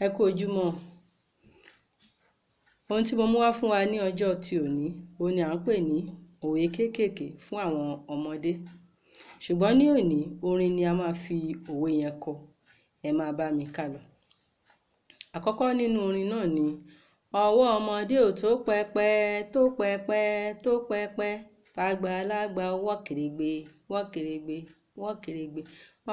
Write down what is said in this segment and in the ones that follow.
Ẹ kú ojúmọ́. Ohun tí mo mú wá fún wa ní ọjọ́ ti òní, òun ni à ń pè ní òwe kéékèèké fún àwọn ọmọdé. Ṣùgbọ́n ní òní, orin ni a máa fi òwe yẹn kọ. Ẹ máa bá mi kálọ. Àkọ́kọ́ nínú orin náà ni: ọwọ́ ọmọdé ò tó pẹpẹ, tó pẹpẹ, tó pẹpẹ, tàgbàlagbà wọ́ kèrègbè, wọ́ kèrègbè, wọ́ kèrègbè.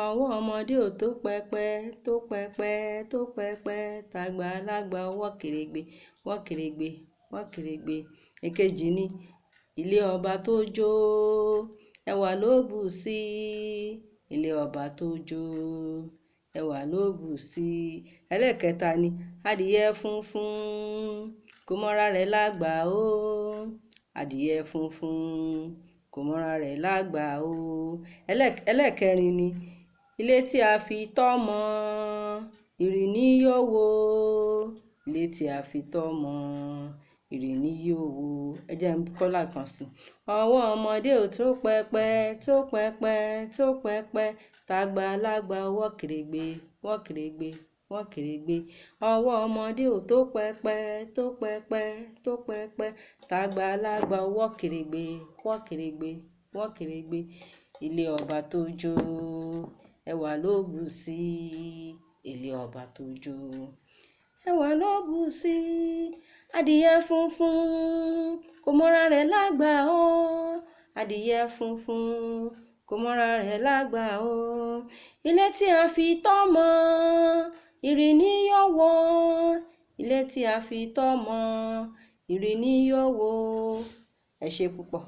Ọwọ́ ọmọdé ò tó pẹpẹ, tó pẹpẹ, tó pẹpẹ, tàgbàlagbà wọ́ kèrègbè, wọ́ kèrègbè, wọ́ kèrègbè. Èkejì ni: ilé ọba tó jó, ẹwà ló bù sí. Ilé ọba tó jó, ẹwà ló bù sí. Ẹlẹ́ẹ̀kẹta ni: adìyẹ funfun kò mọ́ra rẹ̀ lágbà o. Adìyẹ funfun kò mọ́ra rẹ̀ lágbà o. Ẹlẹ́ẹ̀kẹrin ni: ilé tí a fi tọ́mọ, ìrì ni yóò wó. Ilé tí a fi tọ́mọ, ìrì ni yóò wó. Ẹ jẹ́ n kọ́ lẹ́ẹ̀kan sí. Ọwọ́ ọmọdé ò tó pẹpẹ, tó pẹpẹ, tó pẹpẹ, tàgbàlagbà wọ́ kèrègbè, wọ́ kèrègbè, wọ́ kèrègbè. Ọwọ́ ọmọdé ò tó pẹpẹ, tó pẹpẹ, tó pẹpẹ, tàgbàlagbà wọ́ kèrègbè, wọ́ kèrègbè, wọ́ kèrègbè. Ilé ọba tó jó, ẹwà ló bù sí. Ilé ọba tó jó, ẹwà ló bù sí. Adìyẹ funfun kò mọ́ra rẹ̀ lágbà o. Adìyẹ funfun kò mọ́ra rẹ̀ lágbà o. Ilé tí a fi tọ́mọ, ìrì ni yóò wó. Ilé tí a fi tọ́mọ, ìrì ni yóò wó. Ẹ ṣé púpọ̀.